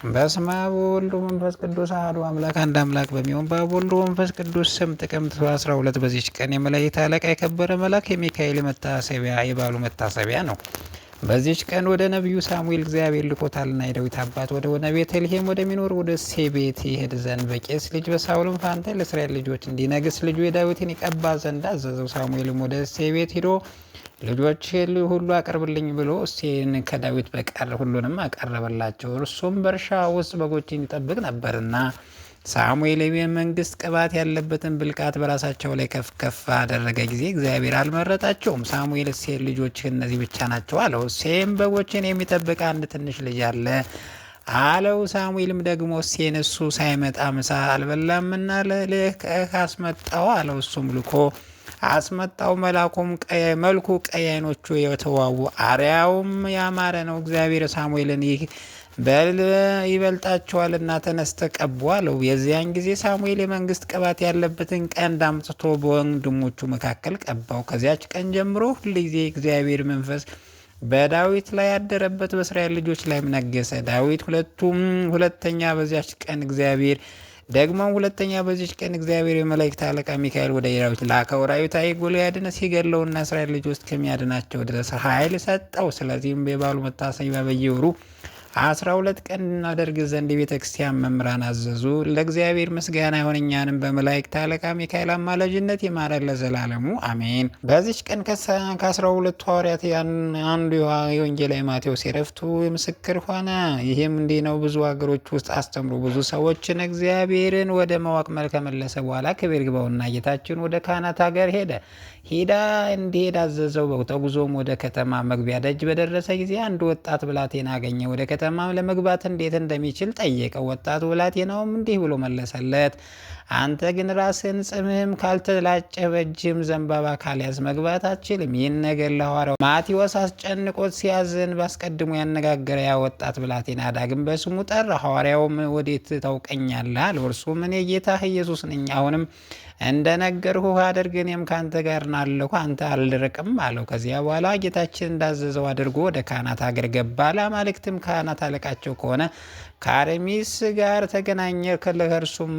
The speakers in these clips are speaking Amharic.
በስመ አብ ወወልድ ወመንፈስ ቅዱስ አሐዱ አምላክ አንድ አምላክ በሚሆን በአብ ወልድ ወመንፈስ ቅዱስ ስም ጥቅምት 12 በዚች ቀን የመላእክት አለቃ የከበረ መልአክ የሚካኤል መታሰቢያ የበዓሉ መታሰቢያ ነው። በዚች ቀን ወደ ነቢዩ ሳሙኤል እግዚአብሔር ልኮታልና የዳዊት አባት ወደ ሆነ ቤተልሔም ወደሚኖር ወደ እሴይ ቤት ይሄድ ዘንድ በቂስ ልጅ በሳኦልም ፋንታ ለእስራኤል ልጆች እንዲነግስ ልጁ የዳዊትን ይቀባ ዘንድ አዘዘው። ሳሙኤልም ወደ እሴይ ቤት ሂዶ ልጆች ሁሉ አቀርብልኝ ብሎ እሴይን ከዳዊት በቀር ሁሉንም አቀረበላቸው። እርሱም በእርሻ ውስጥ በጎችን ይጠብቅ ነበርና። ሳሙኤል የመንግስት ቅባት ያለበትን ብልቃት በራሳቸው ላይ ከፍ ከፍ አደረገ ጊዜ እግዚአብሔር አልመረጣቸውም። ሳሙኤል እሴይን ልጆችህ እነዚህ ብቻ ናቸው አለው። እሴይም በጎችን የሚጠብቅ አንድ ትንሽ ልጅ አለ አለው። ሳሙኤልም ደግሞ እሴይን እሱ ሳይመጣ ምሳ አልበላምና ልከህ አስመጣው አለው። እሱም ልኮ አስመጣው። መልኩ ቀይ፣ ዓይኖቹ የተዋቡ አርያውም ያማረ ነው። እግዚአብሔር ሳሙኤልን ይህ ይበልጣቸዋልና ተነስተ ቀቡ አለው። የዚያን ጊዜ ሳሙኤል የመንግስት ቅባት ያለበትን ቀንድ አምጥቶ በወንድሞቹ መካከል ቀባው። ከዚያች ቀን ጀምሮ ሁልጊዜ እግዚአብሔር መንፈስ በዳዊት ላይ ያደረበት፣ በእስራኤል ልጆች ላይም ነገሰ። ዳዊት ሁለተኛ በዚያች ቀን እግዚአብሔር የመላእክት አለቃ ሚካኤል ወደ ዳዊት ላከው። ራዊታዊ ጎልያድን ሲገድለውና እስራኤል ልጆች ከሚያድናቸው ድረስ ኃይል ሰጠው። ስለዚህም የበዓሉ መታሰቢያ በየወሩ 12 ቀን እናደርግ ዘንድ የቤተ ክርስቲያን መምህራን አዘዙ። ለእግዚአብሔር ምስጋና ይሁን፣ እኛንም በመላእክት አለቃ ሚካኤል አማላጅነት ይማረን ለዘላለሙ አሜን። በዚች ቀን ከ12 ሐዋርያት አንዱ የወንጌላዊ ማቴዎስ የዕረፍቱ ምስክር ሆነ። ይህም እንዲህ ነው። ብዙ ሀገሮች ውስጥ አስተምሮ ብዙ ሰዎችን እግዚአብሔርን ወደ ማወቅ ከመለሰ በኋላ ክብር ይግባውና ጌታችን ወደ ካህናት ሀገር ሄዳ እንዲሄድ አዘዘው። ተጉዞም ወደ ከተማ መግቢያ ደጅ በደረሰ ጊዜ አንድ ወጣት ብላቴና አገኘ። ወደ ከተማ ለመግባት እንዴት እንደሚችል ጠየቀው። ወጣቱ ብላቴናውም እንዲህ ብሎ መለሰለት፣ አንተ ግን ራስህን ጽምህም ካልተላጨ በእጅህም ዘንባባ ካልያዝ መግባት አትችልም። ይህን ነገር ለሐዋርያው ማቴዎስ አስጨንቆት ሲያዝን ባስቀድሞ ያነጋገረ ያ ወጣት ብላቴና ዳግም በስሙ ጠራ። ሐዋርያውም ወዴት ታውቀኛለህ አለው። እርሱም እኔ ጌታህ ኢየሱስ ነኝ። አሁንም እንደነገርሁህ አድርግ፣ እኔም ካንተ ጋር ናለሁ፣ አንተ አልርቅም አለው። ከዚያ በኋላ ጌታችን እንዳዘዘው አድርጎ ወደ ካህናት አገር ገባ። ለአማልክትም ካህናት አለቃቸው ከሆነ ከአርሚስ ጋር ተገናኘ። ከእርሱም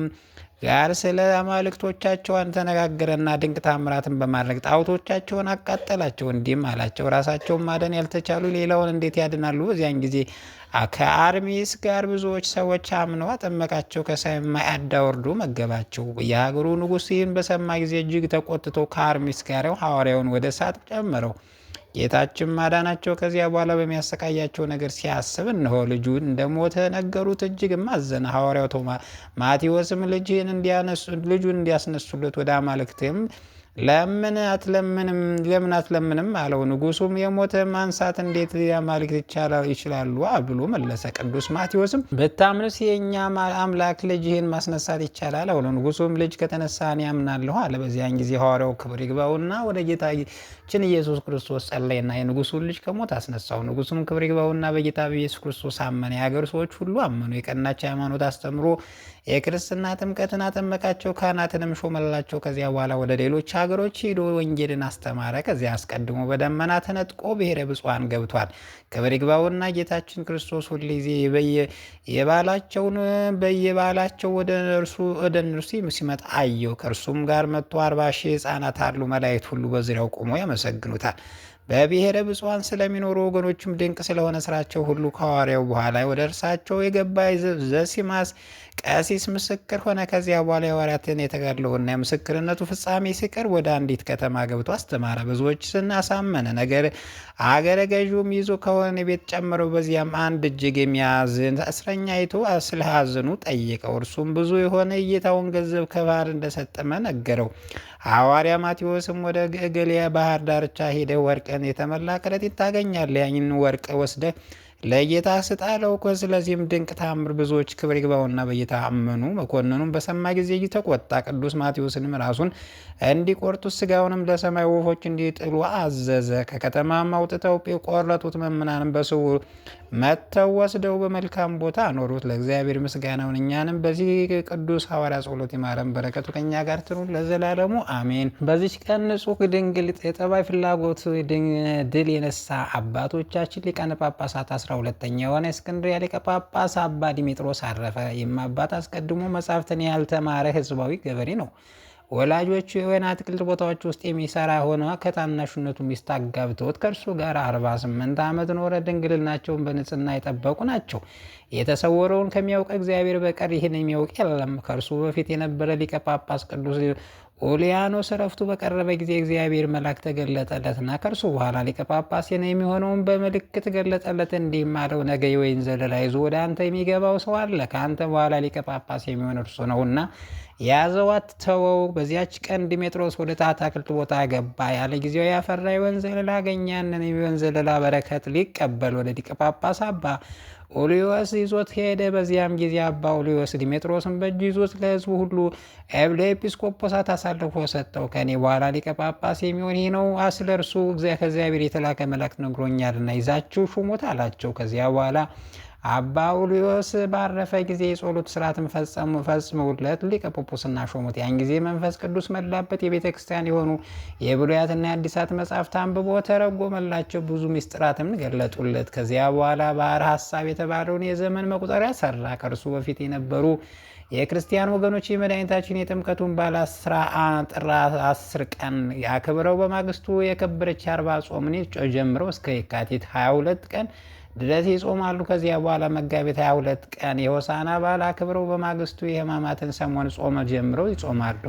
ጋር ስለ አማልክቶቻቸው ተነጋገረና ድንቅ ታምራትን በማድረግ ጣዖቶቻቸውን አቃጠላቸው። እንዲህም አላቸው፣ ራሳቸውን ማዳን ያልተቻሉ ሌላውን እንዴት ያድናሉ? በዚያን ጊዜ ከአርሚስ ጋር ብዙዎች ሰዎች አምነው አጠመቃቸው። ከሰማይ ማዕድ አውርዶ መገባቸው። የሀገሩ ንጉሥ ይህን በሰማ ጊዜ እጅግ ተቆጥቶ ከአርሚስ ጋር ሐዋርያውን ወደ እሳት ጨመረው። ጌታችን ማዳናቸው። ከዚያ በኋላ በሚያሰቃያቸው ነገር ሲያስብ እነሆ ልጁ እንደሞተ ነገሩት። እጅግም አዘነ። ሐዋርያው ማቴዎስም ልጁን እንዲያስነሱለት ወደ አማልክትም ለምን አትለምንም አለው። ንጉሱም የሞተ ማንሳት እንዴት አማልክት ይችላሉ ብሎ መለሰ። ቅዱስ ማቴዎስም ብታምንስ የእኛ አምላክ ልጅህን ማስነሳት ይቻላል አለው። ንጉሱም ልጅ ከተነሳ እኔ አምናለሁ አለ። በዚያን ጊዜ ሐዋርያው ክብር ይግባውና ወደ ጌታችን ኢየሱስ ክርስቶስ ጸለየና የንጉሱን ልጅ ከሞት አስነሳው። ንጉሱም ክብር ይግባውና በጌታ በኢየሱስ ክርስቶስ አመነ። የሀገር ሰዎች ሁሉ አመኑ። የቀናች ሃይማኖት አስተምሮ የክርስትና ጥምቀትን አጠመቃቸው። ካህናትንም ሾመላቸው። ከዚያ በኋላ ወደ ሌሎች ሀገሮች ሄዶ ወንጌልን አስተማረ። ከዚያ አስቀድሞ በደመና ተነጥቆ ብሔረ ብፁዓን ገብቷል። ክብር ይግባውና ጌታችን ክርስቶስ ሁልጊዜ በየባላቸው ወደ እነርሱ ሲመጣ አየው። ከእርሱም ጋር 140,000 ሕፃናት አሉ። መላእክት ሁሉ በዙሪያው ቆሞ ያመሰግኑታል። በብሔረ ብፁዓን ስለሚኖሩ ወገኖችም ድንቅ ስለሆነ ስራቸው ሁሉ ከሐዋርያው በኋላ ወደ እርሳቸው የገባ ዘሲማስ ቀሲስ ምስክር ሆነ። ከዚያ በኋላ የሐዋርያትን የተጋድሎውና የምስክርነቱ ፍጻሜ ሲቀር ወደ አንዲት ከተማ ገብቶ አስተማረ። ብዙዎች ስናሳመነ ነገር አገረ ገዥውም ይዞ ከሆነ ቤት ጨምረው። በዚያም አንድ እጅግ የሚያዝን እስረኛ አይቶ ስለ ሐዘኑ ጠየቀው። እርሱም ብዙ የሆነ እይታውን ገንዘብ ከባህር እንደሰጠመ ነገረው። ሐዋርያ ማቴዎስም ወደ ገሊላ ባህር ዳርቻ ሄደ፣ ወርቅን የተመላ ከረጢት ታገኛለህ፣ ያንን ወርቅ ወስደ ለጌታ ስጣለው። ስለዚህም ድንቅ ታምር ብዙዎች ክብር ይግባውና በጌታ አመኑ። መኮንኑም በሰማ ጊዜ ተቆጣ። ቅዱስ ማቴዎስንም ራሱን እንዲቆርጡት ስጋውንም ለሰማይ ወፎች እንዲጥሉ አዘዘ። ከከተማም አውጥተው ቆረጡት። ምእመናንም መጥተው ወስደው በመልካም ቦታ አኖሩት። ለእግዚአብሔር ምስጋናውን እኛንም በዚህ ቅዱስ ሐዋርያ ጸሎት ይማረን፣ በረከቱ ከኛ ጋር ትኑር ለዘላለሙ አሜን። በዚች ቀን ንጹሕ ድንግል የጠባይ ፍላጎት ድል የነሳ አባቶቻችን ሊቃነ ጳጳሳት 12ኛ የሆነ እስክንድርያ ሊቀ ጳጳስ አባ ዲሜጥሮስ አረፈ። ይህም አባት አስቀድሞ መጻሕፍትን ያልተማረ ሕዝባዊ ገበሬ ነው። ወላጆቹ የወይን አትክልት ቦታዎች ውስጥ የሚሰራ ሆነ ከታናሽነቱ ሚስት አጋብተውት ከእርሱ ጋር 48 ዓመት ኖረ። ድንግልናቸውን በንጽህና የጠበቁ ናቸው። የተሰወረውን ከሚያውቅ እግዚአብሔር በቀር ይህን የሚያውቅ የለም። ከእርሱ በፊት የነበረ ሊቀ ጳጳስ ቅዱስ ኡልያኖስ ዕረፍቱ በቀረበ ጊዜ እግዚአብሔር መልአክ ተገለጠለትና ከእርሱ በኋላ ሊቀ ጳጳስ የሚሆነውን በምልክት ገለጠለት። እንዲህም አለው፣ ነገ የወይን ዘለላ ይዞ ወደ አንተ የሚገባው ሰው አለ። ከአንተ በኋላ ሊቀ ጳጳስ የሚሆን እርሱ ነውና ያዘው፣ አትተወው። በዚያች ቀን ዲሜጥሮስ ወደ አታክልት ቦታ ገባ። ያለ ጊዜው ያፈራ የወይን ዘለላ አገኘ። ያንን የወይን ዘለላ በረከት ሊቀበል ወደ ሊቀ ጳጳስ አባ ኡልዮስ ይዞት ሄደ። በዚያም ጊዜ አባ ኡልዮስ ዲሜጥሮስን በእጁ ይዞት ለሕዝቡ ሁሉ ለኤጲስቆጶሳት አሳልፎ ሰጠው። ከኔ በኋላ ሊቀ ጳጳስ የሚሆን ይህ ነው፣ ስለ እርሱ ከእግዚአብሔር የተላከ መልአክ ነግሮኛልና ይዛችሁ ሹሙት አላቸው። ከዚያ በኋላ አባ ኡልዮስ ባረፈ ጊዜ የጸሎት ስርዓትን ፈጽመውለት ሊቀ ጵጵስና ሾሙት። ያን ጊዜ መንፈስ ቅዱስ መላበት። የቤተ ክርስቲያን የሆኑ የብሉያትና የአዲሳት መጻሕፍት አንብቦ ተረጎመላቸው። ብዙ ምስጢራትም ገለጡለት። ከዚያ በኋላ ባሕረ ሐሳብ የተባለውን የዘመን መቁጠሪያ ሰራ። ከእርሱ በፊት የነበሩ የክርስቲያን ወገኖች የመድኃኒታችን የጥምቀቱን በዓል ጥር 10 ቀን ያክብረው። በማግስቱ የከበረች 40 ጾምን ጀምረው እስከ የካቲት 22 ቀን ድረስ ይጾማሉ። ከዚያ በኋላ መጋቢት 22 ቀን የሆሳና በዓል አክብረው በማግስቱ የሕማማትን ሰሞን ጾም ጀምረው ይጾማሉ።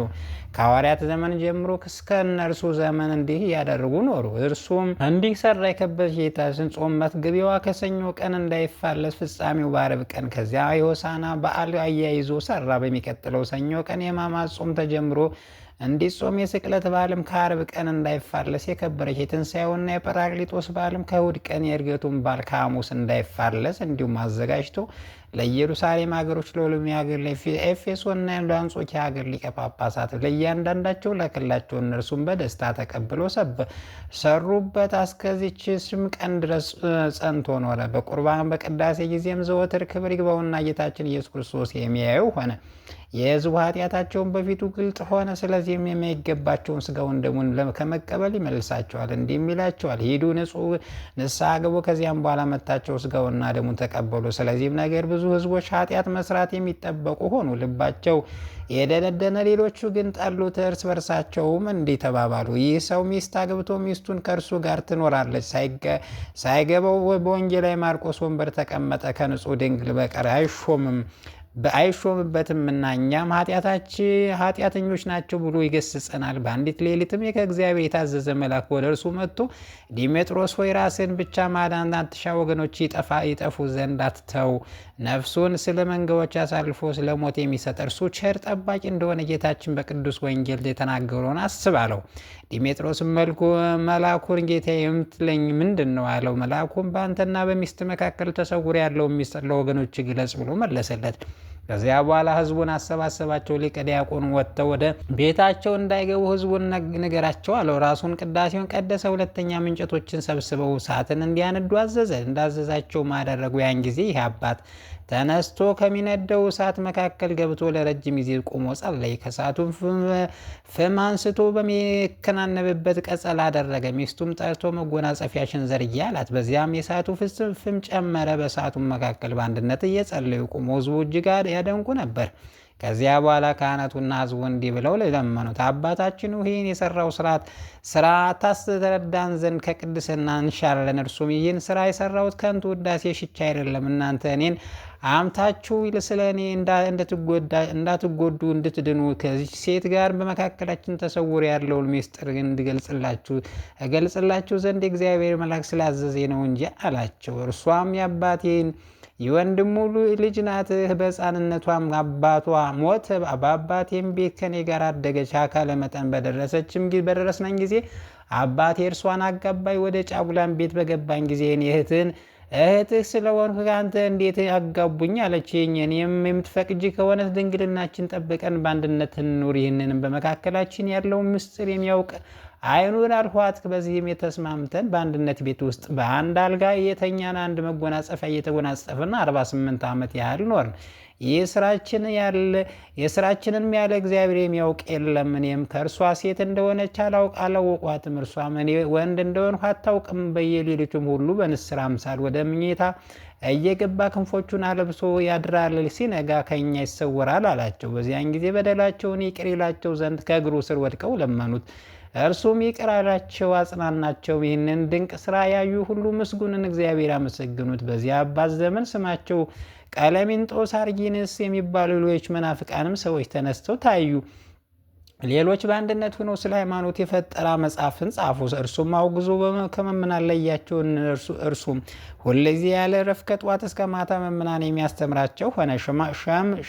ከሐዋርያት ዘመን ጀምሮ እስከ እነርሱ ዘመን እንዲህ እያደረጉ ኖሩ። እርሱም እንዲህ ሰራ። የከበረች ጌታችን ጾም መትገቢያዋ ከሰኞ ቀን እንዳይፋለስ ፍጻሜው በዓርብ ቀን። ከዚያ የሆሳና በዓል አያይዞ ሰራ። በሚቀጥለው ሰኞ ቀን የሕማማት ጾም ተጀምሮ እንዲጾም የስቅለት በዓልም ከአርብ ቀን እንዳይፋለስ የከበረች የትንሣኤውና የጰራቅሊጦስ በዓልም ከእሁድ ቀን የእርገቱን በዓል ከሐሙስ እንዳይፋለስ እንዲሁም አዘጋጅቶ ለኢየሩሳሌም ሀገሮች ለሎሚ ሀገር ለኤፌሶንና ለአንጾኪያ ሀገር ሊቀ ጳጳሳት ለእያንዳንዳቸው ላከላቸው። እነርሱም በደስታ ተቀብሎ ሰሩበት። እስከዚችም ቀን ድረስ ጸንቶ ኖረ። በቁርባን በቅዳሴ ጊዜም ዘወትር ክብር ይግባውና ጌታችን ኢየሱስ ክርስቶስ የሚያየው ሆነ። የሕዝቡ ኃጢአታቸውን በፊቱ ግልጥ ሆነ። ስለዚህም የማይገባቸውን ስጋውን ደሙን ከመቀበል ይመልሳቸዋል። እንዲህም ይላቸዋል፣ ሂዱ ንስሐ ግቡ፣ ከዚያም በኋላ መጥታችሁ ስጋውና ደሙን ተቀበሉ። ስለዚህም ነገር ብዙ ሕዝቦች ኃጢአት መስራት የሚጠበቁ ሆኑ። ልባቸው የደነደነ ሌሎቹ ግን ጠሉት። እርስ በርሳቸውም እንዲህ ተባባሉ፣ ይህ ሰው ሚስት አግብቶ ሚስቱን ከእርሱ ጋር ትኖራለች። ሳይገባው በወንጌላዊ ማርቆስ ወንበር ተቀመጠ። ከንጹሕ ድንግል በቀር አይሾምበትምና እኛም ኃጢአተኞች ናቸው ብሎ ይገስጸናል። በአንዲት ሌሊትም ከእግዚአብሔር የታዘዘ መልአክ ወደ እርሱ መጥቶ ዲሜጥሮስ ሆይ ራስን ብቻ ማዳን አትሻ፣ ወገኖች ይጠፉ ዘንድ አትተው። ነፍሱን ስለ መንጋዎች አሳልፎ ስለ ሞት የሚሰጥ እርሱ ቸር ጠባቂ እንደሆነ ጌታችን በቅዱስ ወንጌል የተናገረውን አስብ አለው። ዲሜጥሮስም መልአኩን ጌታ የምትለኝ ምንድን ነው አለው። መልአኩም በአንተና በሚስት መካከል ተሰውሮ ያለውን ሚስጥር ለወገኖች ግለጽ ብሎ መለሰለት። ከዚያ በኋላ ሕዝቡን አሰባሰባቸው። ሊቀ ዲያቆኑ ወጥተው ወደ ቤታቸው እንዳይገቡ ሕዝቡን ንገራቸው አለው። ራሱን ቅዳሴውን ቀደሰ። ሁለተኛ እንጨቶችን ሰብስበው እሳትን እንዲያነዱ አዘዘ። እንዳዘዛቸው አደረጉ። ያን ጊዜ ይህ አባት ተነስቶ ከሚነደው እሳት መካከል ገብቶ ለረጅም ጊዜ ቆሞ ጸለየ። ከእሳቱም ፍም አንስቶ በሚከናነብበት ቀጸላ አደረገ። ሚስቱም ጠርቶ መጎናጸፊያሽን ዘርጊ አላት። በዚያም የእሳቱ ፍም ጨመረ። በእሳቱም መካከል በአንድነት እየጸለዩ ቆሞ ሕዝቡ እጅግ ያደንቁ ነበር። ከዚያ በኋላ ካህናቱና ሕዝቡ እንዲህ ብለው ለመኑት፣ አባታችን ይህን የሰራው ስራ ታስተረዳን ዘንድ ከቅድስና እንሻለን። እርሱም ይህን ስራ የሰራሁት ከንቱ ውዳሴ ሽቻ አይደለም፣ እናንተ እኔን አምታችሁ ስለ እኔ እንዳትጎዱ እንድትድኑ ከዚች ሴት ጋር በመካከላችን ተሰውሮ ያለውን ምስጢር እገልጽላችሁ ዘንድ የእግዚአብሔር መልአክ ስላዘዜ ነው እንጂ አላቸው። እርሷም የአባቴን የወንድሙ ልጅ ናት። በሕፃንነቷም አባቷ ሞተ። በአባቴም ቤት ከኔ ጋር አደገች። አካለ መጠን በደረስነን ጊዜ አባቴ እርሷን አጋባኝ። ወደ ጫጉላን ቤት በገባኝ ጊዜ እህትህ ስለሆንኩ ከአንተ እንዴት አጋቡኝ አለችኝ። እኔም የምትፈቅጂ ከሆነ ድንግልናችን ጠብቀን በአንድነት እንኑር። ይህንንም በመካከላችን ያለውን ምስጢር የሚያውቅ ዓይኑን አልኋት። በዚህም የተስማምተን በአንድነት ቤት ውስጥ በአንድ አልጋ የተኛን አንድ መጎናጸፊያ እየተጎናጸፍን 48 ዓመት ያህል ኖርን። የስራችንን ያለ እግዚአብሔር የሚያውቅ የለም። እኔም ከእርሷ ሴት እንደሆነች አላወቋትም፣ እርሷም እኔ ወንድ እንደሆንሁ አታውቅም። በየሌሊቱም ሁሉ በንስር አምሳል ወደ ምኝታ እየገባ ክንፎቹን አለብሶ ያድራል፣ ሲነጋ ከእኛ ይሰወራል አላቸው። በዚያን ጊዜ በደላቸውን ይቅር ይላቸው ዘንድ ከእግሩ ስር ወድቀው ለመኑት። እርሱም ይቅር አላቸው፣ አጽናናቸው። ይህንን ድንቅ ስራ ያዩ ሁሉ ምስጉንን እግዚአብሔር አመሰግኑት። በዚያ አባት ዘመን ስማቸው ቀለሚንጦስ፣ አርጊንስ የሚባሉ ሌሎች መናፍቃንም ሰዎች ተነስተው ታዩ። ሌሎች በአንድነት ሆነው ስለ ሃይማኖት የፈጠራ መጽሐፍን ጻፉ። እርሱም አውግዞ ከመምናን ለያቸው። እርሱም ሁልጊዜ ያለ እረፍት ከጠዋት እስከ ማታ መምናን የሚያስተምራቸው ሆነ።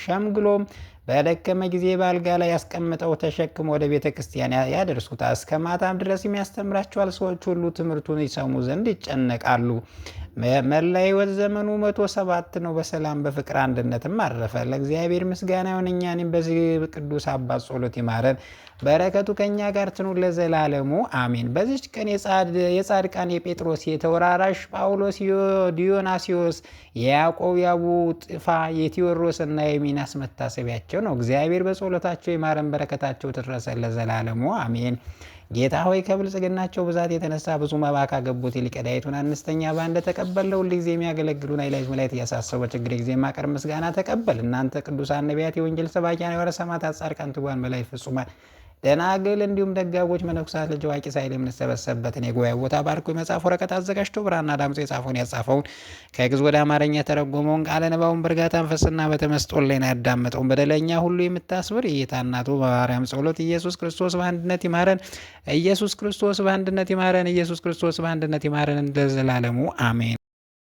ሸምግሎም በደከመ ጊዜ በአልጋ ላይ ያስቀምጠው ተሸክሞ ወደ ቤተ ክርስቲያን ያደርሱታል። እስከ ማታም ድረስ የሚያስተምራቸዋል። ሰዎች ሁሉ ትምህርቱን ይሰሙ ዘንድ ይጨነቃሉ። መላ ሕይወት ዘመኑ 107 ነው። በሰላም በፍቅር አንድነትም አረፈ። ለእግዚአብሔር ምስጋና ይሁን፣ እኛንም በዚህ ቅዱስ አባት ጸሎት ይማረን፣ በረከቱ ከእኛ ጋር ትኑር ለዘላለሙ አሜን። በዚች ቀን የጻድቃን የጴጥሮስ፣ የተወራራሽ ጳውሎስ፣ ዲዮናስዮስ፣ የያዕቆብ፣ የአቡጥፋ፣ የቴዎድሮስ እና የሚናስ መታሰቢያቸው ነው። እግዚአብሔር በጸሎታቸው ይማረን፣ በረከታቸው ትድረሰን ለዘላለሙ አሜን። ጌታ ሆይ ከብልጽግናቸው ብዛት የተነሳ ብዙ መባ ካገቡት ይልቅ ዕዳይቱን አነስተኛ ባንድ ተቀበል። ሁልጊዜ የሚያገለግሉን ኃይላት መላእክት እያሳሰቡ በችግር ጊዜ የማቀርብ ምስጋና ተቀበል። እናንተ ቅዱሳን ነቢያት፣ የወንጌል ሰባኪያን፣ የወረ ሰማዕታት፣ ጻድቃን፣ ትጉሃን መላእክት፣ ፍጹማን ደናግል እንዲሁም ደጋጎች መነኮሳት ልጅ አዋቂ ሳይል የምንሰበሰብበትን የጉባኤ ቦታ ባርኮ የመጽሐፍ ወረቀት አዘጋጅቶ ብራና ዳምጾ የጻፈውን ያጻፈውን ከግዕዝ ወደ አማርኛ የተረጎመውን ቃለ ንባቡን በእርጋታ መንፈስና በተመስጦ ሕሊና ያዳመጠውን በደለኛ ሁሉ የምታስብር የጌታ እናቱ በማርያም ጸሎት ኢየሱስ ክርስቶስ በአንድነት ይማረን። ኢየሱስ ክርስቶስ በአንድነት ይማረን። ኢየሱስ ክርስቶስ በአንድነት ይማረን ለዘላለሙ አሜን።